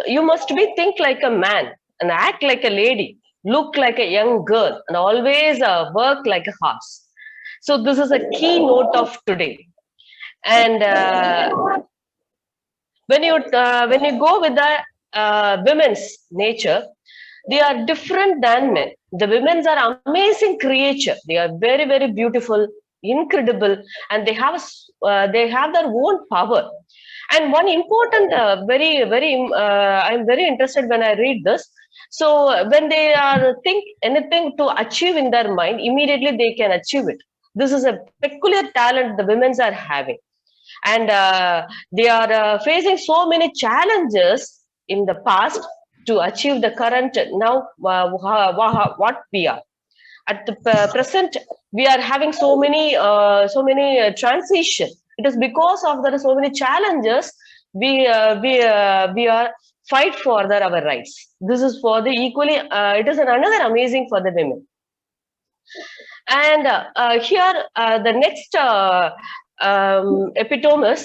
you must be think like a man and act like a lady, look like a young girl, and always work like a horse. So this is a keynote of today. And when you go with the women's nature, they are different than men. The women are amazing creature. They are very, very beautiful, incredible, and they have their own power. And one important, I'm very interested when I read this. So when they are think anything to achieve in their mind, immediately they can achieve it. This is a peculiar talent the women are having, and they are facing so many challenges in the past to achieve the current now what we are at the present. We are having so many transition. It is because of there are so many challenges. We are fight for our rights. This is for the equally, it is another amazing for the women. And here the next epitome,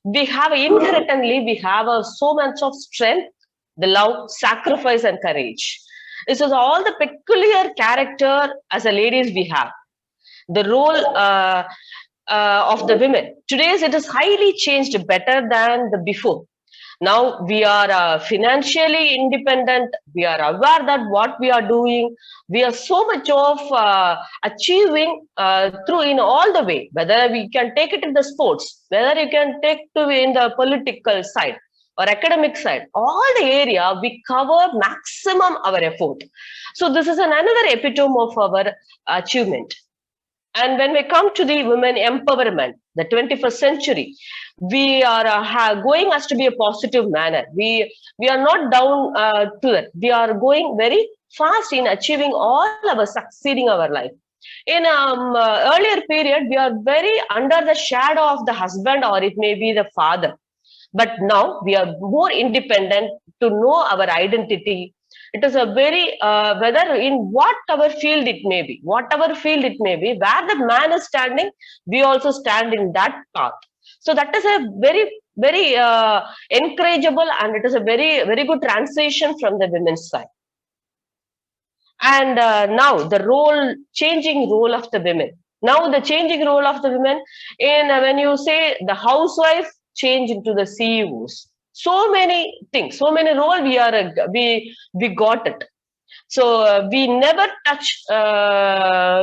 we have inherently, we have so much of strength, the love, sacrifice, and courage. This is all the peculiar character as a ladies we have. The role of the women. Today's it is highly changed better than the before. Now we are financially independent. We are aware that what we are doing. We are so much of achieving through in all the way. Whether we can take it in the sports, whether you can take to in the political side or academic side, all the area we cover maximum our effort. So this is another epitome of our achievement. And when we come to the women empowerment, the 21st century, we are going as to be a positive manner. We are not down to it. We are going very fast in achieving all our succeeding our life. In earlier period, we are very under the shadow of the husband, or it may be the father. But now we are more independent to know our identity. It is a very whether in whatever field it may be, where the man is standing, we also stand in that path. So that is a very, very encourageable, and it is a very, very good transition from the women's side. And now the changing role of the women. Now the changing role of the women in when you say the housewife change into the CEOs. So many things, so many roles we got it. So we never touch,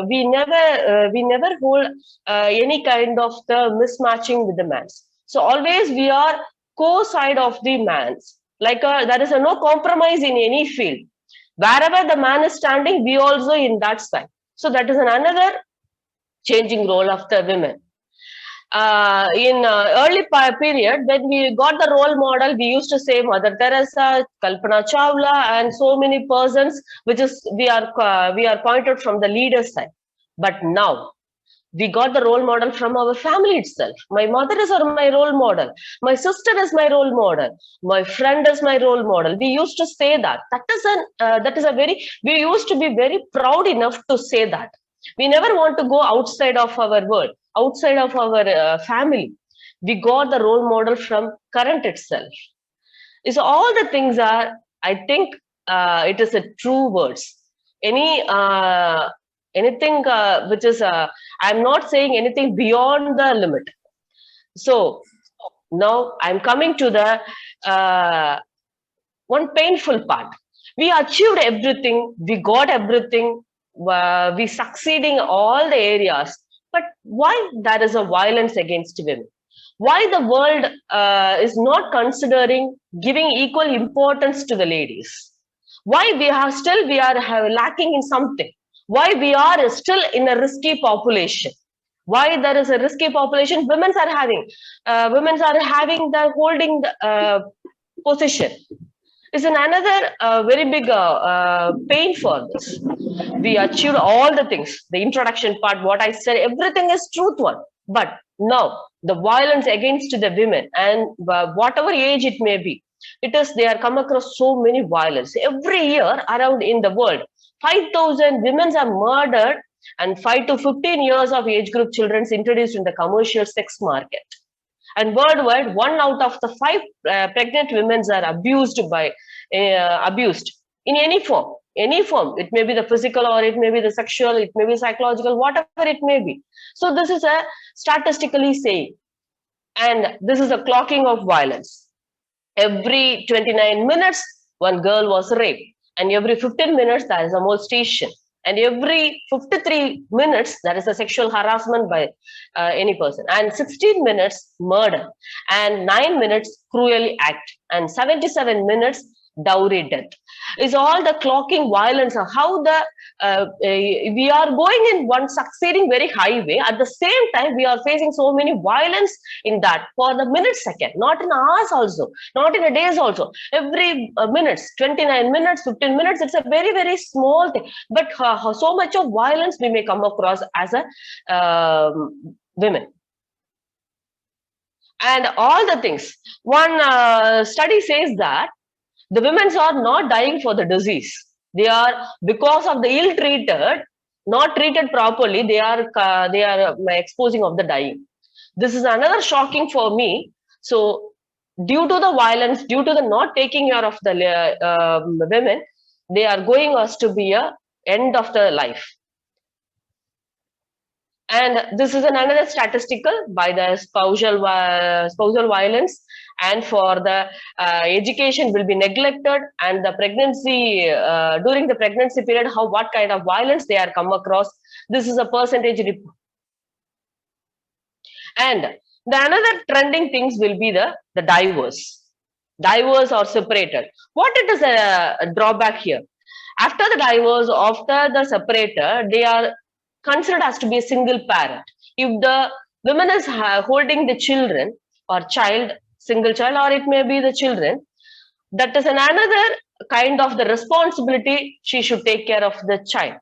we never hold any kind of the mismatching with the man's. So always we are co-side of the man's. Like there is no compromise in any field. Wherever the man is standing, we also in that side. So that is another changing role of the women. In early period, when we got the role model, we used to say Mother Teresa, Kalpana Chawla, and so many persons, which is we are pointed from the leader side. But now we got the role model from our family itself. My mother is my role model. My sister is my role model. My friend is my role model. We used to say that. We used to be very proud enough to say that. We never want to go outside of our world, outside of our family. We got the role model from current itself. So all the things are, I think it is a true words. Anything which is, I'm not saying anything beyond the limit. So now I'm coming to the one painful part. We achieved everything, we got everything, we succeed in all the areas. But why there is a violence against women? Why the world is not considering giving equal importance to the ladies? Why we are lacking in something? Why we are still in a risky population? Why there is a risky population? Women are having the holding the position. Is another very big pain for this. We achieved all the things. The introduction part, what I said, everything is truth one. But now the violence against the women, and whatever age it may be, they are come across so many violence every year around in the world. 5,000 women are murdered, and 5 to 15 years of age group children introduced in the commercial sex market. And worldwide, 1 out of the 5 pregnant women are abused in any form. Any form. It may be the physical, or it may be the sexual, it may be psychological, whatever it may be. So this is a statistically saying. And this is a clocking of violence. Every 29 minutes, one girl was raped. And every 15 minutes, there is a molestation. And every 53 minutes, there is a sexual harassment by any person. And 16 minutes, murder. And 9 minutes, cruelly act. And 77 minutes, dowry death. Is all the clocking violence, how the we are going in one succeeding very high way. At the same time, we are facing so many violence in that for the minute second, not in hours also, not in a days also. Every minutes, 29 minutes, 15 minutes, it's a very, very small thing. But so much of violence we may come across as a women. And all the things. One study says that the women are not dying for the disease. They are, because of the ill-treated, not treated properly, they are exposing of the dying. This is another shocking for me. So due to the violence, due to the not taking care of the women, they are going us to be a end of the life. And this is another statistical by the spousal violence, and for the education will be neglected, and the pregnancy, during the pregnancy period, what kind of violence they are come across. This is a percentage report. And the another trending things will be the divorce. Divorce or separated. What it is a drawback here? After the divorce, after the separated, they are considered as to be a single parent. If the woman is holding the children or child, single child, or it may be the children, that is another kind of the responsibility. She should take care of the child.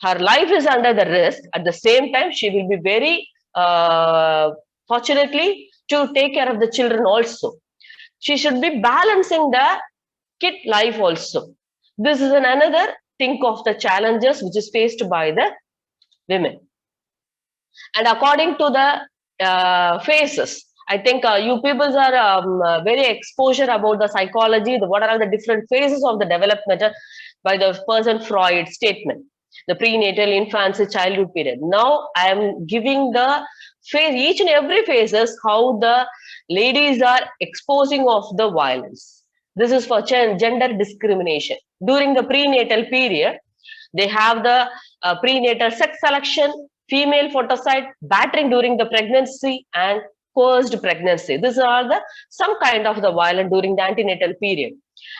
Her life is under the risk. At the same time, she will be very fortunately to take care of the children also. She should be balancing the kid life also. This is another thing of the challenges which is faced by the women. And according to the phases, I think you people are very exposure about the psychology, what are the different phases of the development by the person Freud statement, the prenatal, infancy, childhood period. Now I am giving the phase, each and every phases, how the ladies are exposing of the violence. This is for gender discrimination. During the prenatal period, they have the prenatal sex selection, female foeticide, battering during the pregnancy, and coerced pregnancy. These are the some kind of the violence during the antenatal period.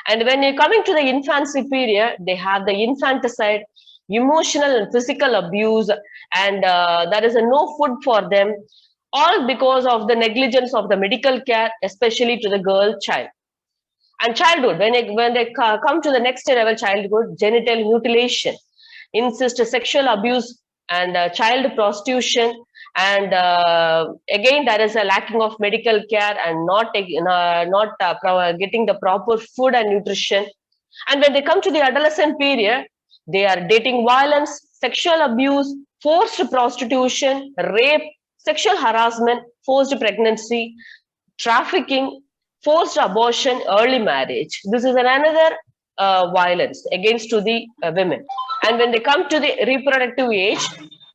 And when you're coming to the infancy period, they have the infanticide, emotional and physical abuse, and there is no food for them, all because of the negligence of the medical care, especially to the girl child. And childhood, when they come to the next level, childhood, genital mutilation, incest, sexual abuse, and child prostitution, and again there is a lacking of medical care and not getting the proper food and nutrition. And when they come to the adolescent period, they are dating violence, sexual abuse, forced prostitution, rape, sexual harassment, forced pregnancy, trafficking, forced abortion, early marriage. This is another violence against to the women. And when they come to the reproductive age,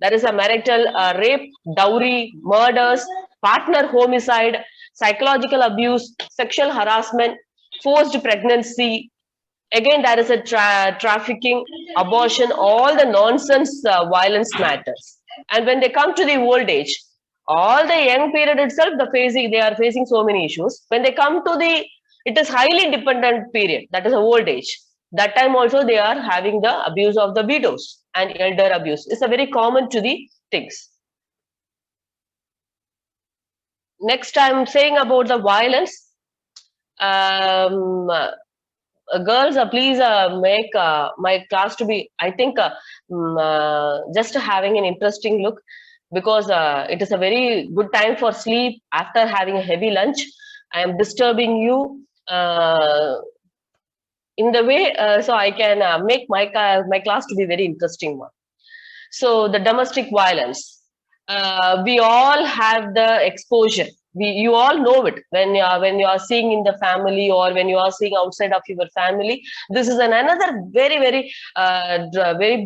there is a marital rape, dowry, murders, partner homicide, psychological abuse, sexual harassment, forced pregnancy. Again, there is a trafficking, abortion, all the nonsense violence matters. And when they come to the old age, all the young period itself, they are facing so many issues. When they come to it is highly dependent period, that is a old age. That time also they are having the abuse of the widows and elder abuse. It's a very common to the things. Next, I'm saying about the violence. Girls, please make my class to be, I think, just having an interesting look, because it is a very good time for sleep after having a heavy lunch. I am disturbing you in the way so I can make my class to be very interesting one. So the domestic violence, we all have the exposure. you all know it when you are seeing in the family or when you are seeing outside of your family. This is another very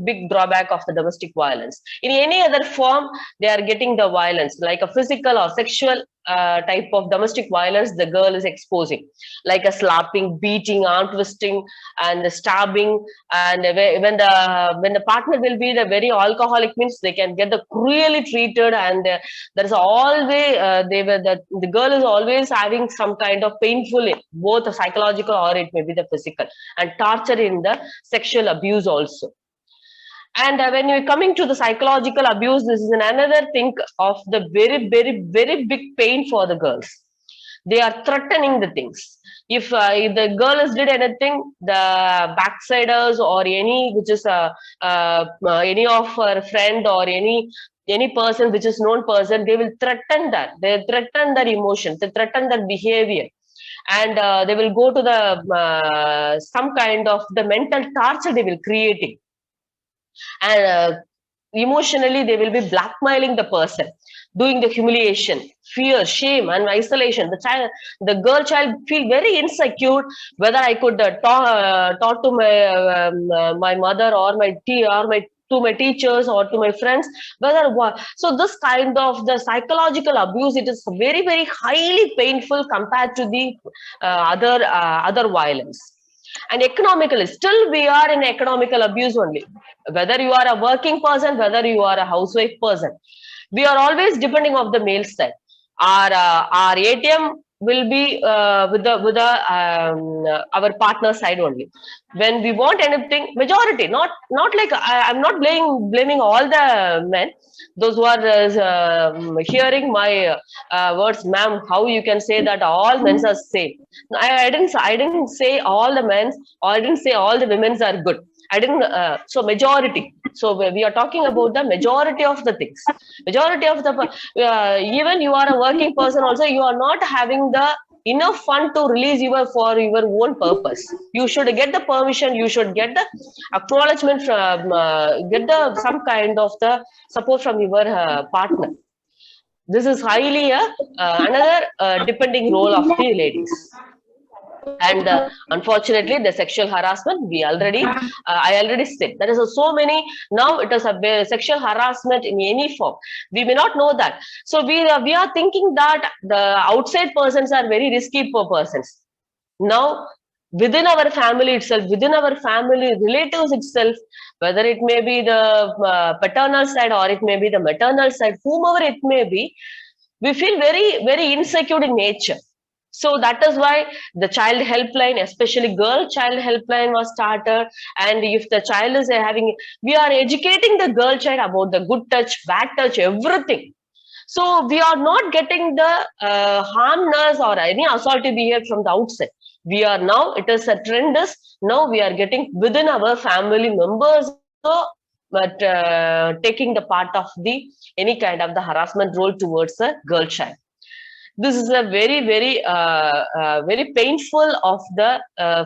big drawback of the domestic violence. In any other form, they are getting the violence, like a physical or sexual type of domestic violence the girl is exposing, like a slapping, beating, arm twisting, and the stabbing. And when the partner will be the very alcoholic, means they can get the cruelly treated, and there is always the girl is always having some kind of painful, both the psychological or it may be the physical, and torture in the sexual abuse also. And when you're coming to the psychological abuse, this is another thing of the very big pain for the girls. They are threatening the things. If the girl has did anything, the backsiders or any which is any of her friend or any person which is known person, they will threaten that. They threaten their emotions. They threaten their behavior, and they will go to the some kind of the mental torture they will creating, and emotionally they will be blackmailing the person, doing the humiliation, fear, shame, and isolation. The girl child feel very insecure whether I could talk to my mother or to my teachers or to my friends, whether what. So this kind of the psychological abuse, it is very highly painful compared to the other violence. And economically, still we are in economical abuse only. Whether you are a working person, whether you are a housewife person, we are always depending on the male side. Our ATM will be with our partner side only. When we want anything, majority, not like I'm not blaming all the men. Those who are hearing my words, ma'am, how you can say that all men are same? I didn't say all the men, or I didn't say all the women are good. I didn't. So majority. So we are talking about the majority of the things. Majority of the even you are a working person also, you are not having the enough fund to release for your own purpose. You should get the permission. You should get the acknowledgement from get the some kind of the support from your partner. This is highly another depending role of the ladies. And unfortunately, the sexual harassment, I already said, there is so many. Now it is a sexual harassment in any form. We may not know that. So we are thinking that the outside persons are very risky persons. Now, within our family itself, within our family relatives itself, whether it may be the paternal side or it may be the maternal side, whomever it may be, we feel very insecure in nature. So that is why the child helpline, especially girl child helpline, was started. And if the child is having, we are educating the girl child about the good touch, bad touch, everything. So we are not getting the harmness or any assaultive behavior from the outside. We are now, it is a trend is, now we are getting within our family members, but taking the part of the any kind of the harassment role towards a girl child. This is a very painful of the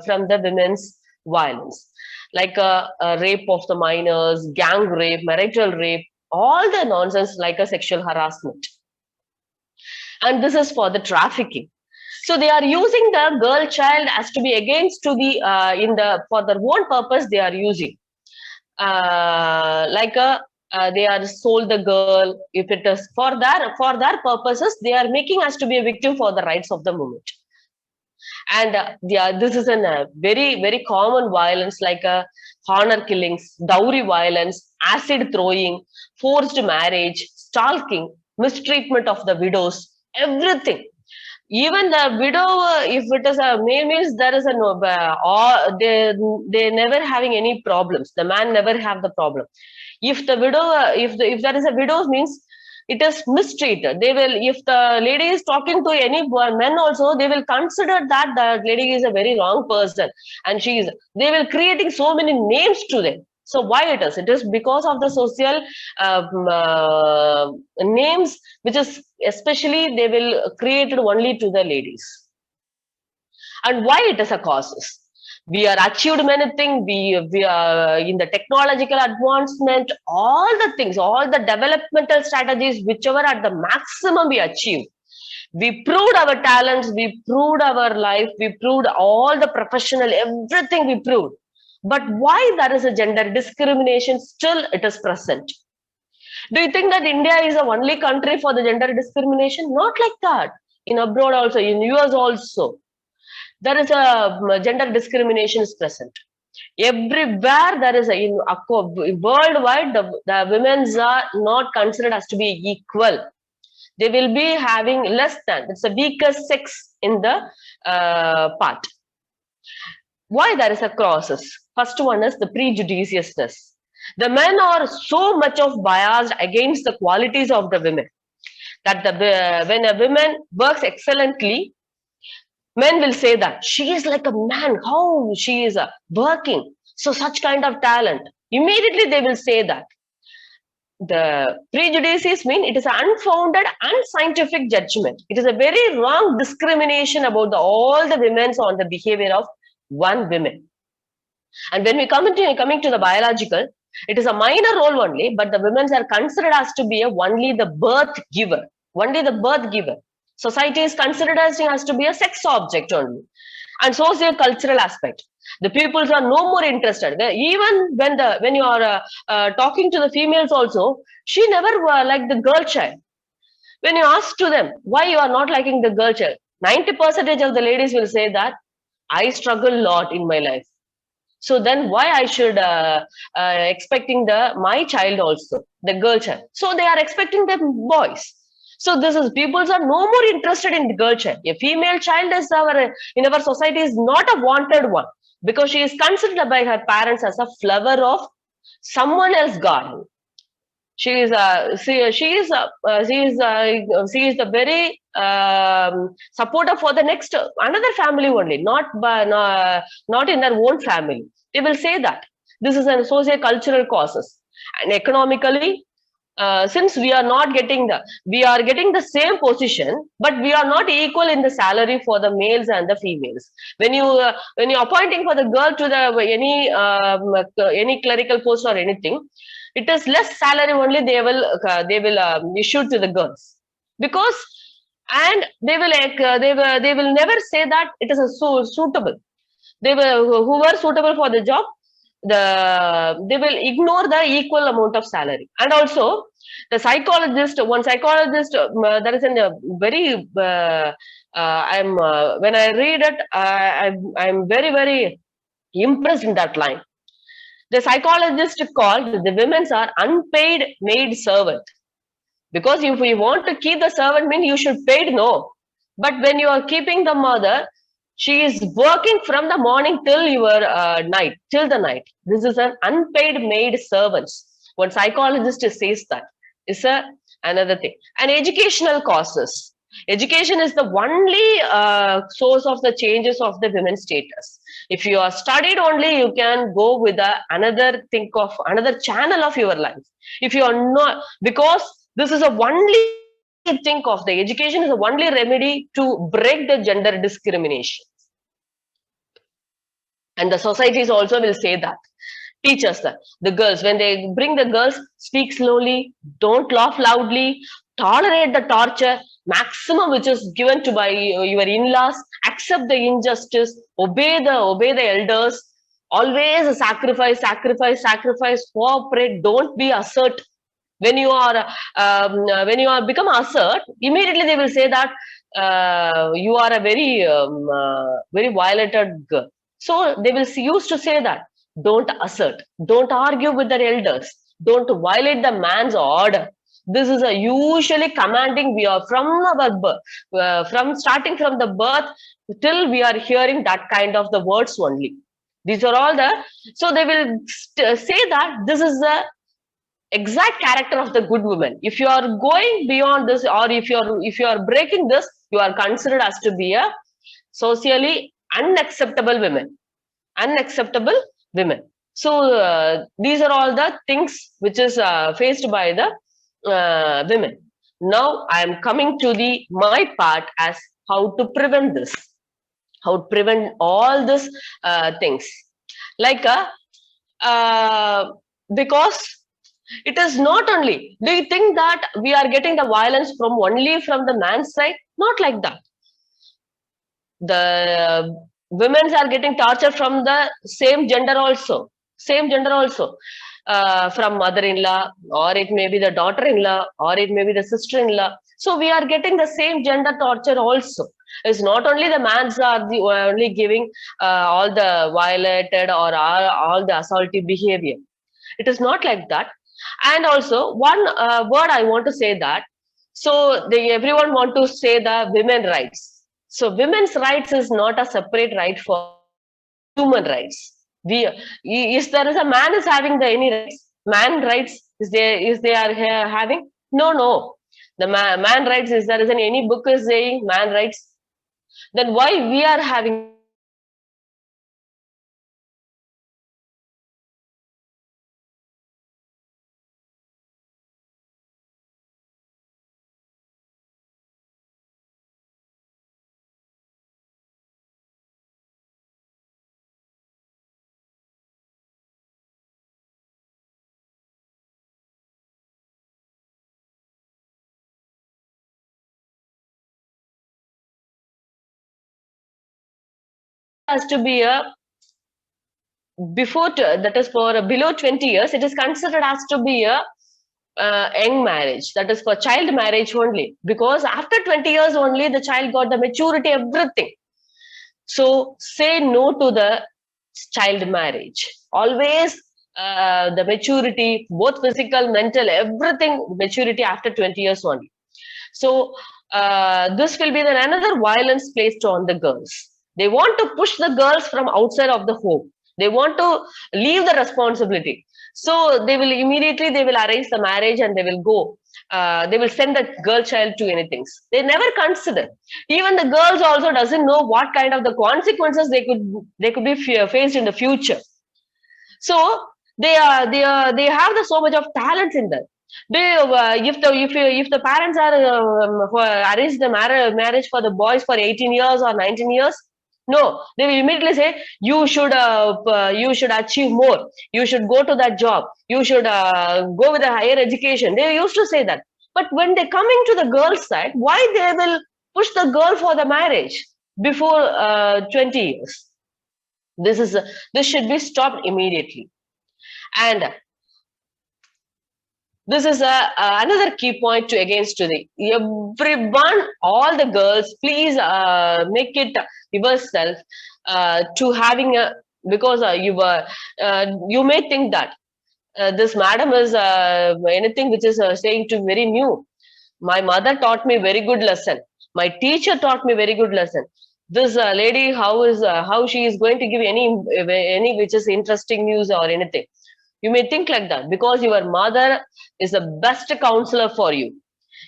from the women's violence, like a rape of the minors, gang rape, marital rape, all the nonsense like a sexual harassment. And this is for the trafficking. So they are using the girl child as to be against to the for their own purpose. They are using like a they are sold the girl. If it is for their purposes, they are making us to be a victim for the rights of the moment. And this is a very common violence, like honor killings, dowry violence, acid throwing, forced marriage, stalking, mistreatment of the widows, everything. Even the widow, if it is a male, means there is a no, or they never having any problems. The man never have the problem. If the widow, if there is a widow, means it is mistreated. They will, if the lady is talking to any men also, they will consider that the lady is a very wrong person, and they will creating so many names to them. So why it is? It is because of the social names, which is especially they will create it only to the ladies. And why it is a causes? We are achieved many things. We are in the technological advancement, all the things, all the developmental strategies, whichever at the maximum we achieve. We proved our talents, we proved our life, we proved all the professional, everything we proved. But why there is a gender discrimination still it is present? Do you think that India is the only country for the gender discrimination? Not like that. In abroad also, in US also, there is a gender discrimination is present. Everywhere there is worldwide the women's are not considered as to be equal. They will be having less than. It's the weakest sex in the part. Why there is a process? First one is the prejudiceousness. The men are so much of biased against the qualities of the women that when a woman works excellently, men will say that she is like a man, how she is working, so such kind of talent. Immediately they will say that. The prejudices mean it is an unfounded, unscientific judgment. It is a very wrong discrimination about all the women's on the behavior of one woman. And when we coming to the biological, it is a minor role only, but the women are considered as to be only the birth giver. Only the birth giver. Society is considered as to be a sex object only. And socio-cultural aspect. The peoples are no more interested. Even when you are talking to the females also, she never liked the girl child. When you ask to them, why you are not liking the girl child? 90% of the ladies will say that, I struggle a lot in my life. So then why I should expecting my child also, the girl child. So they are expecting the boys. So this is peoples are no more interested in the girl child. A female child is in our society is not a wanted one because she is considered by her parents as a flower of someone else's garden. She is the very supporter for the next another family only, not in their own family. They will say that this is a socio-cultural causes, and economically. Since we are getting the same position, but we are not equal in the salary for the males and the females. When you're appointing for the girl to the any clerical post or anything, it is less salary only they will issue to the girls, because and they will never say that it is suitable. Who were suitable for the job, they will ignore the equal amount of salary. And also the one psychologist that is in a very when I read it, I'm very, very impressed in that line. The psychologist called the women's are unpaid maid servant, because if we want to keep the servant, mean you should pay, no. But when you are keeping the mother, she is working from the morning till the night. This is an unpaid maid servants. One psychologist says that is another thing. And educational causes. Education is the only source of the changes of the women's status. If you are studied only, you can go with another channel of your life. If you are not, because this is a only think of the education is the only remedy to break the gender discrimination. And the societies also will say that. Teachers, the girls, when they bring the girls, speak slowly, don't laugh loudly, tolerate the torture, maximum which is given to by your in-laws, accept the injustice, obey the elders, always sacrifice, cooperate, don't be assert. When you are become assert, immediately they will say that you are a very violated girl. So they will used to say that don't assert, don't argue with the elders, don't violate the man's order. This is usually commanding. We are from our birth, from starting from the birth till we are hearing that kind of the words only. These are all so they will say that this is the exact character of the good woman. If you are going beyond this, or if you are breaking this, you are considered as to be a socially unacceptable women. So these are all the things which is faced by the women. Now I am coming to my part as how to prevent this, how to prevent all these things, like because it is not only. Do you think that we are getting the violence only from the man's side? Not like that. The women are getting tortured from the same gender also. Same gender also. From mother-in-law, or it may be the daughter-in-law, or it may be the sister-in-law. So we are getting the same gender torture also. It's not only the mans are the only giving all the violated or all the assaultive behavior. It is not like that. And also one word I want to say that, so everyone want to say the women rights. So women's rights is not a separate right for human rights. We, is there is a man is having the any rights? Man rights is they are having? No, no. The man rights, is there is any book is saying man rights? Then why we are having? Has to be a that is for below 20 years, it is considered as to be a young marriage, that is for child marriage only, because after 20 years only the child got the maturity, everything. So say no to the child marriage. Always the maturity, both physical, mental, everything maturity after 20 years only. So this will be then another violence placed on the girls. They want to push the girls from outside of the home. They want to leave the responsibility. So they will immediately they will arrange the marriage and they will go. They will send the girl child to anything. They never consider. Even the girls also doesn't know what kind of the consequences they could be faced in the future. So they have the so much of talent in them. If the parents are arrange the marriage for the boys for 18 years or 19 years, no, they will immediately say you should achieve more. You should go to that job. You should go with a higher education. They used to say that. But when they coming to the girls' side, why they will push the girl for the marriage before 20 years? This should be stopped immediately. And this is another key point to against to the everyone, all the girls, please make it yourself to having a, because you may think that this madam is anything which is saying to very new. My mother taught me very good lesson. My teacher taught me very good lesson. This lady, how she is going to give any which is interesting news or anything. You may think like that because your mother is the best counselor for you.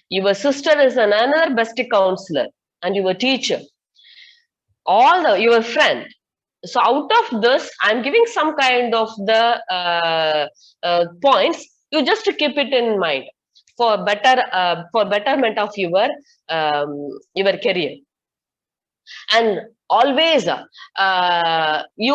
Your sister is another best counselor, and your teacher, your friend. So out of this, I'm giving some kind of the points. You just to keep it in mind for betterment of your career. And always you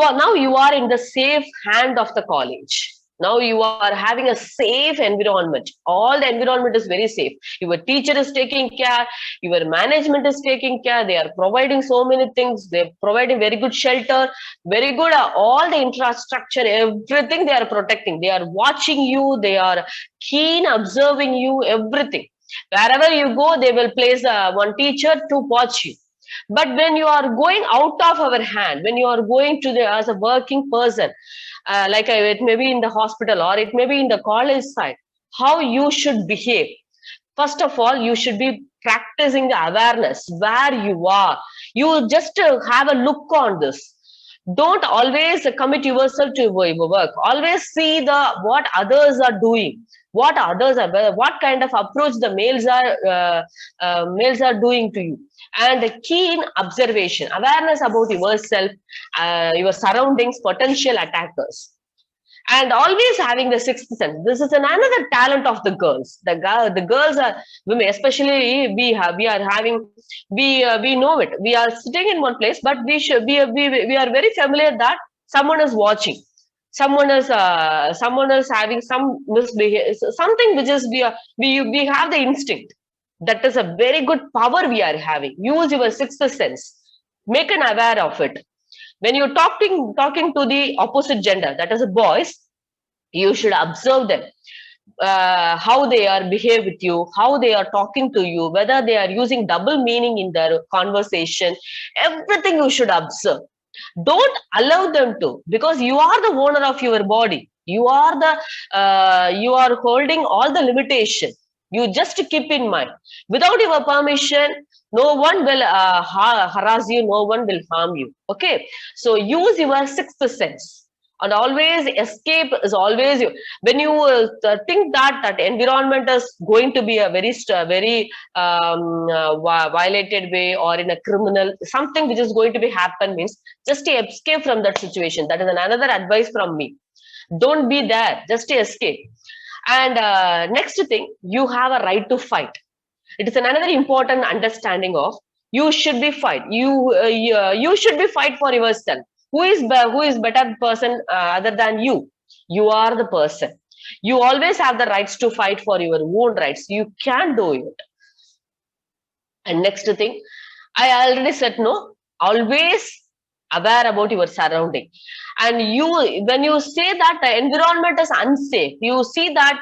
are in the safe hand of the college. Now you are having a safe environment. All the environment is very safe. Your teacher is taking care, your management is taking care, they are providing so many things, they're providing very good shelter, very good all the infrastructure, everything they are protecting, they are watching you, they are keen observing you, everything. Wherever you go, they will place one teacher to watch you. But when you are going out of our hand, when you are going to the as a working person, it may be in the hospital or it may be in the college side, how you should behave. First of all, you should be practicing the awareness where you are. You just have a look on this. Don't always commit yourself to your work. Always see what others are doing, what kind of approach the males are doing to you, and keen observation, awareness about yourself, your surroundings, potential attackers, and always having the sixth sense. This is another talent of the girls. The girls are women, especially we are having, we know it. We are sitting in one place, but we are very familiar that someone is watching. Someone is having some misbehavior, something which is we have the instinct. That is a very good power we are having. Use your sixth sense. Make an aware of it. When you're talking to the opposite gender, that is a boys, you should observe them. How they are behave with you, how they are talking to you, whether they are using double meaning in their conversation. Everything you should observe. Don't allow them to, because you are the owner of your body. You are holding all the limitation. You just keep in mind. Without your permission, no one will harass you. No one will harm you. Okay. So use your sixth sense. And always escape is always you. When you think that environment is going to be a very violated way, or in a criminal something which is going to be happen, means just escape from that situation. That is another advice from me. Don't be there, just escape. And next thing, you have a right to fight. It is another important understanding of, you should be fight. You should be fight for yourself. Who is better person other than you? You are the person. You always have the rights to fight for your own rights. You can do it. And next thing, I already said no. Always aware about your surrounding. And when you say that the environment is unsafe, you see that.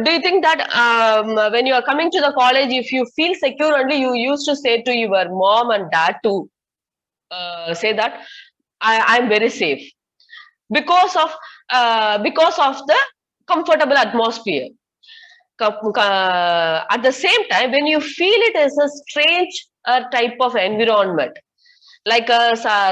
Do you think that when you are coming to the college, if you feel secure only, you used to say to your mom and dad to say that I'm very safe, because of the comfortable atmosphere. At the same time, when you feel it is a strange type of environment, like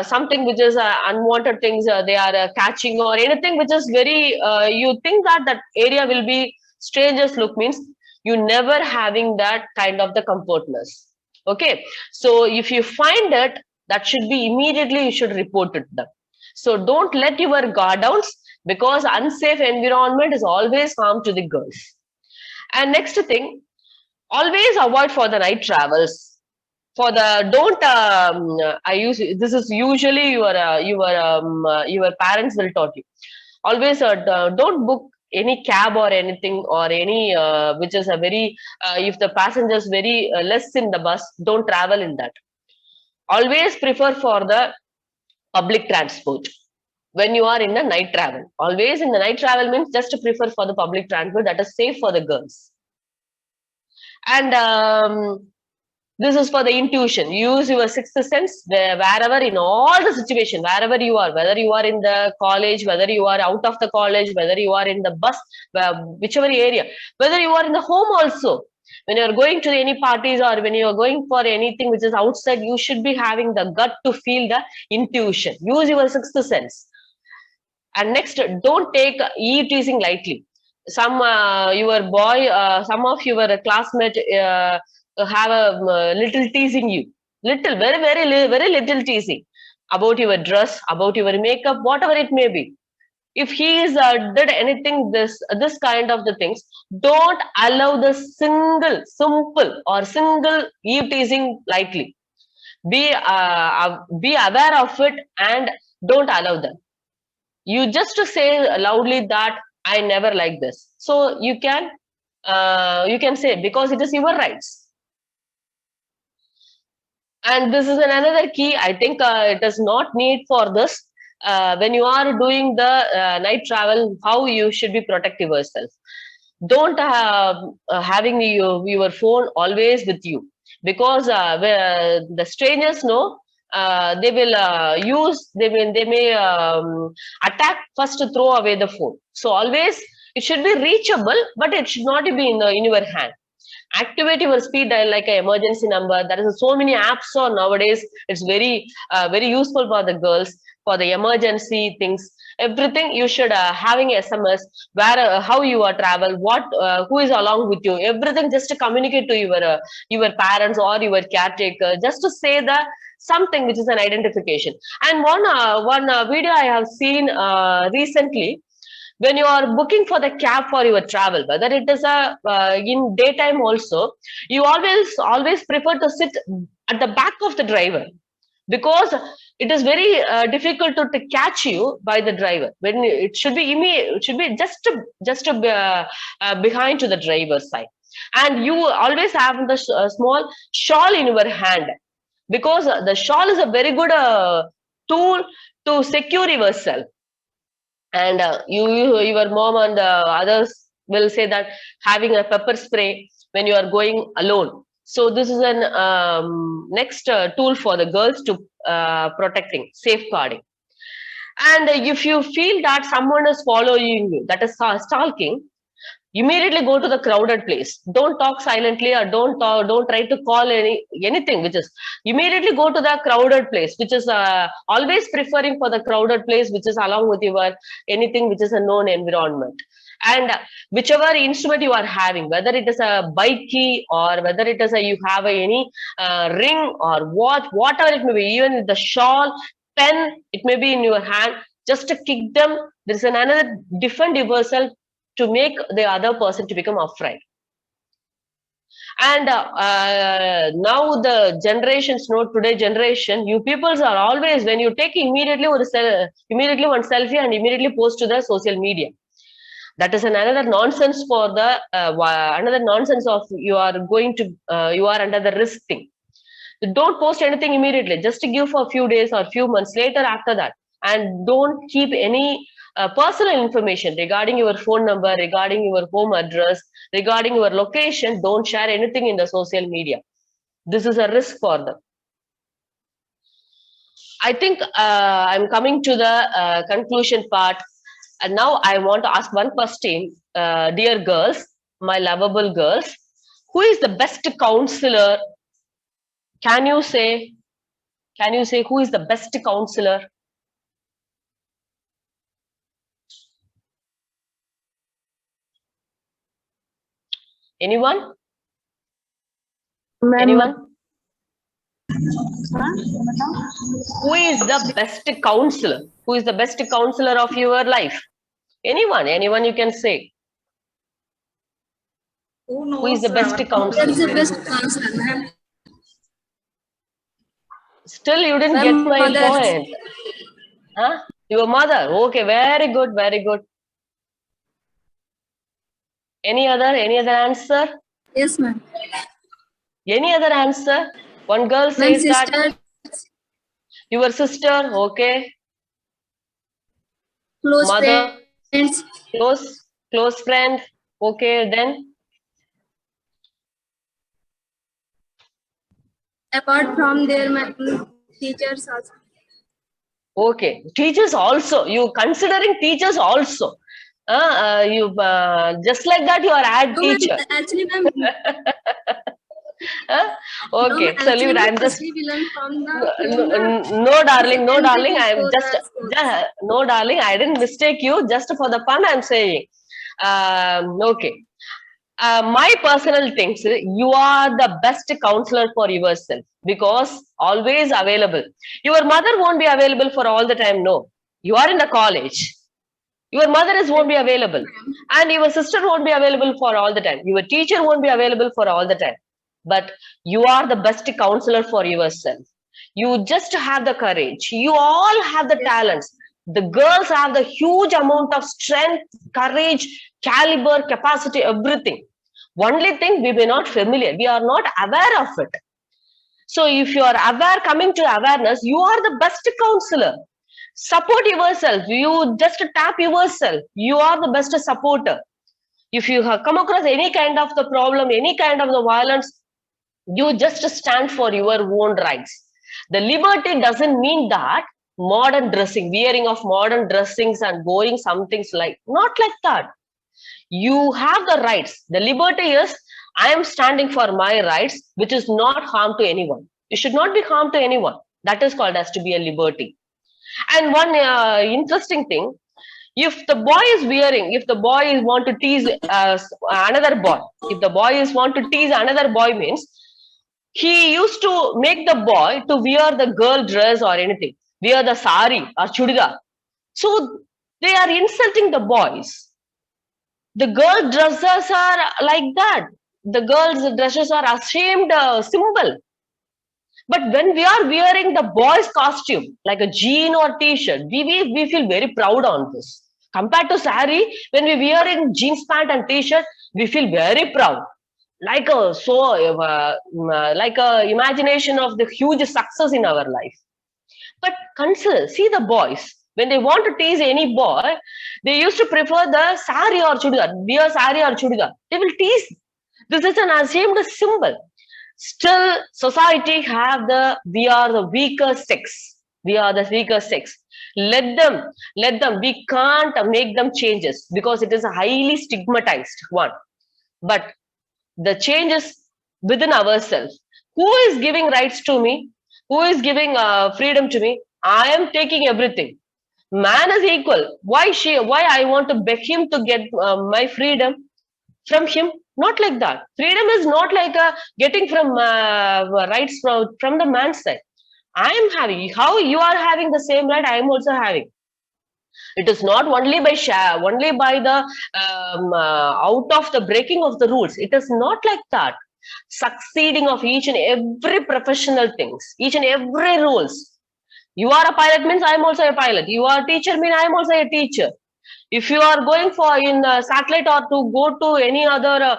something which is unwanted things they are catching, or anything which is very you think that that area will be strangers look, means you never having that kind of the comfortness. Okay, so if you find it, that should be immediately you should report it to them. So don't let your guard downs, because unsafe environment is always harm to the girls. And next thing, always avoid for the night travels. For the don't I use this is usually your parents will taught you. Always don't book any cab or anything, or any which is a very if the passengers very less in the bus, don't travel in that. Always prefer for the public transport. When you are in the night travel, always in the night travel means just to prefer for the public transport, that is safe for the girls. And this is for the intuition. Use your sixth sense wherever, in all the situation, wherever you are, whether you are in the college, whether you are out of the college, whether you are in the bus, whichever area, whether you are in the home also. When you are going to any parties, or when you are going for anything which is outside, you should be having the gut to feel the intuition. Use your sixth sense. And next, don't take teasing lightly. Some some of your classmates have a little teasing you, little, very little teasing about your dress, about your makeup, whatever it may be. If he is did anything this kind of the things, don't allow the simple or single teasing lightly. Be aware of it and don't allow them. You just to say loudly that I never like this. So you can say, because it is your rights. And this is another key. I think it is not need for this. When you are doing the night travel, how you should be protective yourself. Don't having your phone always with you, because the strangers know they will they may attack first to throw away the phone. So always it should be reachable, but it should not be in your hand. Activate your speed dial like an emergency number. There is so many apps on nowadays. It's very useful for the girls, for the emergency things. Everything you should having SMS, where how you are travel, what who is along with you. Everything just to communicate to your parents or your caretaker, just to say the something which is an identification. And one video I have seen recently, when you are booking for the cab for your travel, whether it is a in daytime also, you always prefer to sit at the back of the driver, because it is very difficult to catch you by the driver. When it should be just behind to the driver's side. And you always have the small shawl in your hand, because the shawl is a very good tool to secure yourself. And your mom and others will say that having a pepper spray when you are going alone. So this is an next tool for the girls to protecting, safeguarding. And if you feel that someone is following you, that is stalking, immediately go to the crowded place. Don't talk silently, or don't try to call anything, which is immediately go to the crowded place, which is always preferring for the crowded place, which is along with your anything which is a known environment. And whichever instrument you are having, whether it is a bike key, or whether it is you have any ring or watch, whatever it may be, even the shawl, pen, it may be in your hand, just to kick them. There is another defend yourself to make the other person to become afraid. And now the generations, today generation, you peoples are always, when you take immediately one selfie and immediately post to the social media. That is another nonsense for the another nonsense of you are going to you are under the risk thing. Don't post anything immediately, just to give for a few days or few months later after that. And don't keep any personal information regarding your phone number, regarding your home address, regarding your location. Don't share anything in the social media. This is a risk for them. I think I'm coming to the conclusion part. And now I want to ask one question, dear girls, my lovable girls. Who is the best counselor? Can you say who is the best counselor? Anyone? Anyone? Who is the best counselor? Who is the best counselor of your life? Anyone? Anyone you can say. Who is the best counselor? That's the best counselor, ma'am. Still, you didn't get my point. Huh? Your mother. Okay, very good, very good. Any other answer? Yes, ma'am. Any other answer? One girl says that. Your sister, okay. Close mother, friends. Close friend, okay. Then Apart from their teachers also. Okay, teachers also. You considering teachers also. You just like that you are ad teacher. Actually, ma'am. Okay, no, so leave it. I'm just no, darling, no, darling. I'm just no, darling. I didn't mistake you. Just for the fun, I'm saying. Okay. My personal things, you are the best counselor for yourself, because always available. Your mother won't be available for all the time. No, you are in the college. Your mother won't be available, and your sister won't be available for all the time. Your teacher won't be available for all the time. But you are the best counselor for yourself. You just have the courage. You all have the talents. The girls have the huge amount of strength, courage, caliber, capacity, everything. Only thing, we may not familiar. We are not aware of it. So if you are aware, coming to awareness, you are the best counselor. Support yourself. You just tap yourself. You are the best supporter. If you have come across any kind of the problem, any kind of the violence, you just stand for your own rights. The liberty doesn't mean that modern dressing, wearing of modern dressings and going some things like, not like that. You have the rights. The liberty is, I am standing for my rights, which is not harm to anyone. You should not be harm to anyone. That is called as to be a liberty. And one interesting thing, if the boy is wearing, if the boy is want to tease another boy, if the boy is want to tease another boy, means he used to make the boy to wear the girl dress or anything, wear the sari or chudidar. So they are insulting the boys. The girl dresses are like that. The girls' dresses are ashamed symbol. But when we are wearing the boys' costume, like a jean or t-shirt, we feel very proud on this. Compared to sari, when we wearing jeans pant and t-shirt, we feel very proud. like like a imagination of the huge success in our life. But consider, see the boys, when they want to tease any boy, they used to prefer the sari or chudgar, wear sari or chudgar. They will tease. This is an ashamed symbol. Still, society have we are the weaker sex. We are the weaker sex. Let them. We can't make them changes because it is a highly stigmatized one. But the change is within ourselves. Who is giving rights to me? Who is giving freedom to me? I am taking everything. Man is equal. Why I want to beg him to get my freedom from him? Not like that. Freedom is not like getting from rights from the man's side. I am having, how you are having the same right, I am also having. It is not only by only by the out of the breaking of the rules. It is not like that. Succeeding of each and every professional things, each and every rules. You are a pilot means I am also a pilot. You are a teacher means I am also a teacher. If you are going for in satellite or to go to any other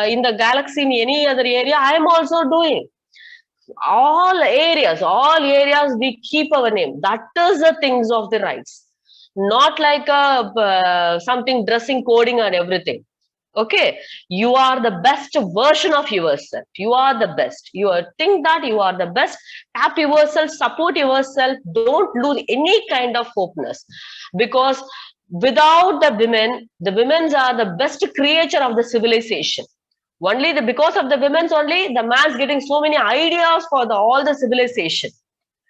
in the galaxy in any other area, I am also doing. All areas we keep our name. That is the things of the rights, not like a something dressing coding and everything. Okay, you are the best version of yourself. You are the best. You think that you are the best. Tap yourself, support yourself. Don't lose any kind of hopeness, because without the women's are the best creature of the civilization. Only because of the women's only the man's getting so many ideas for all the civilization.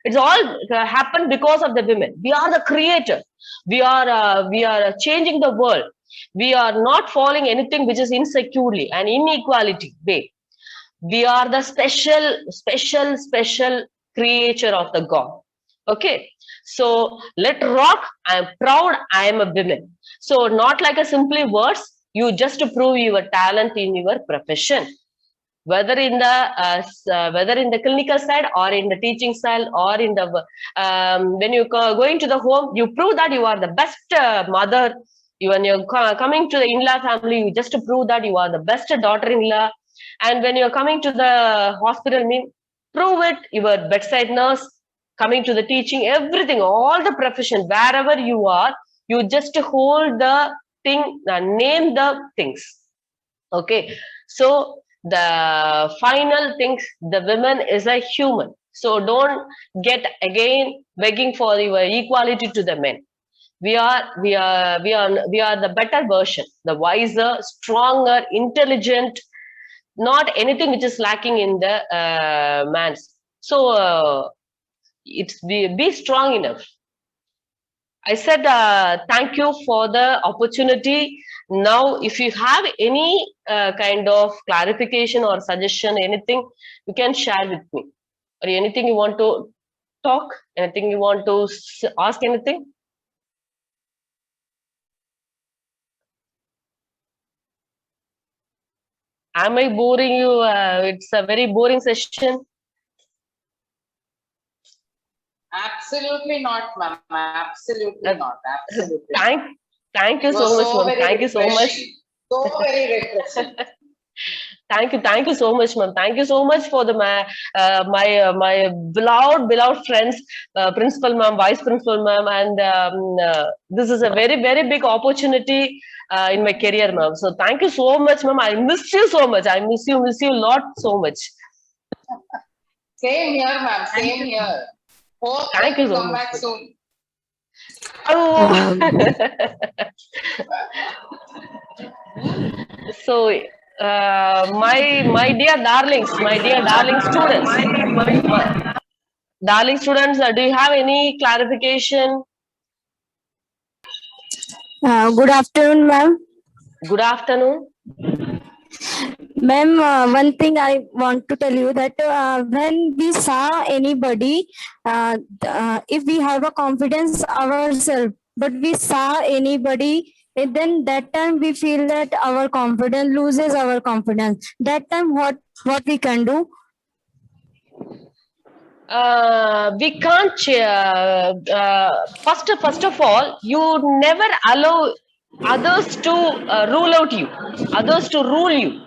It's all happened because of the women. We are the creator. We are changing the world. We are not following anything which is insecurely and inequality way. We are the special creature of the God. Okay, so let rock. I am proud. I am a woman. So not like a simply words. You just prove your talent in your profession, whether in the clinical side or in the teaching side or in the when you going to the home, you prove that you are the best mother. When you're coming to the in-law family, you just prove that you are the best daughter-in-law. And when you're coming to the hospital, prove it. Your bedside nurse, coming to the teaching, everything, all the profession, wherever you are, you just hold the thing, name the things. Okay, so the final thing, the women is a human. So don't get again begging for your equality to the men. We are the better version, the wiser, stronger, intelligent, not anything which is lacking in the man's. So it's be strong enough. I said thank you for the opportunity. Now, if you have any kind of clarification or suggestion, anything, you can share with me. Or anything you want to talk, anything you want to ask, anything? Am I boring you? It's a very boring session. Absolutely not, ma'am. Absolutely not. Absolutely. Thank you so much, ma'am. Thank you so much. So very refreshing. Thank you so much, ma'am. Thank you so much for the my beloved friends, principal ma'am, vice principal ma'am, and this is a very big opportunity in my career, ma'am. So thank you so much, ma'am. I miss you so much. I miss you a lot so much. Same here, ma'am. Same here. Hope thank you so come much. Back soon. Oh. So, my dear darlings, my dear darling students, darling students, do you have any clarification? Good afternoon, ma'am. Good afternoon. Ma'am, one thing I want to tell you that when we saw anybody, if we have a confidence ourselves, but we saw anybody, then that time we feel that our confidence loses our confidence. That time, what we can do? We can't. First of all, you never allow others to rule out you, others to rule you.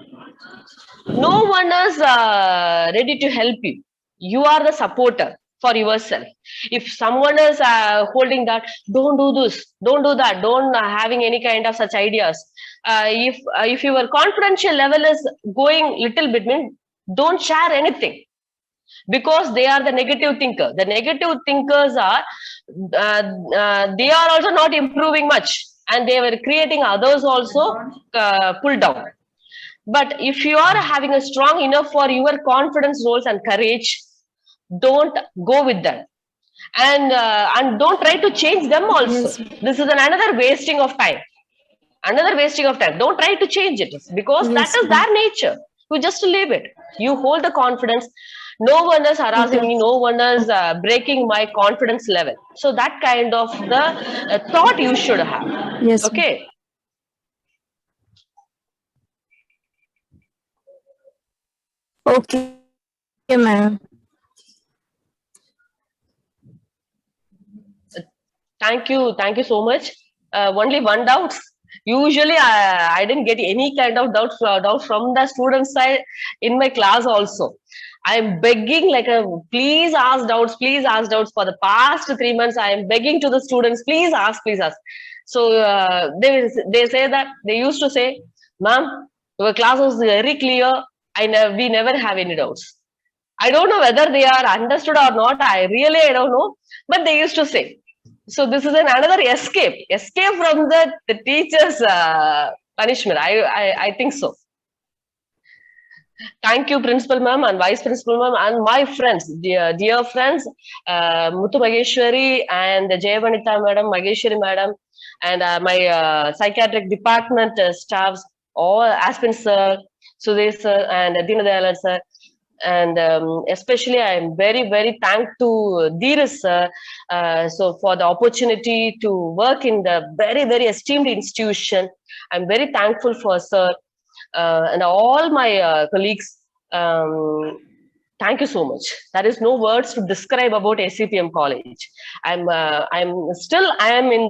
no one is ready to help you. You are the supporter for yourself. If someone is holding that, don't do this, don't do that, don't having any kind of such ideas. If your confidential level is going little bit, mean don't share anything, because they are the negative thinker. The negative thinkers are they are also not improving much, and they were creating others also pull down. But if you are having a strong enough for your confidence roles and courage, don't go with them, and don't try to change them also. Yes. This is another wasting of time. Another wasting of time. Don't try to change it, because that Yes, is ma'am. their nature. You just leave it. You hold the confidence. No one is harassing me. Yes. No one is breaking my confidence level. So that kind of the thought you should have. Yes, ma'am. Okay. Okay, ma'am. Thank you. Thank you so much. Only one doubt. Usually, I didn't get any kind of doubt from the student side in my class also. I'm begging like a please ask doubts, please ask doubts. For the past 3 months, I am begging to the students, please ask, please ask. So they say that they used to say, "Ma'am, your class was very clear. We never have any doubts." I don't know whether they are understood or not. I don't know. But they used to say. So this is another escape from the teacher's punishment. I think so. Thank you, Principal Ma'am and Vice Principal Ma'am and my friends, dear friends, Muthu Mageshwari and Jayavanita Madam, Mageshwari Madam, and my psychiatric department staffs, all Aspin Sir, Sudesh Sir, and Deenadayalan Sir. And especially I am very thankful to Dheeraj sir, so for the opportunity to work in the very esteemed institution. I'm very thankful for sir and all my colleagues. Thank you so much. There is no words to describe about SCPM college. I'm still I am in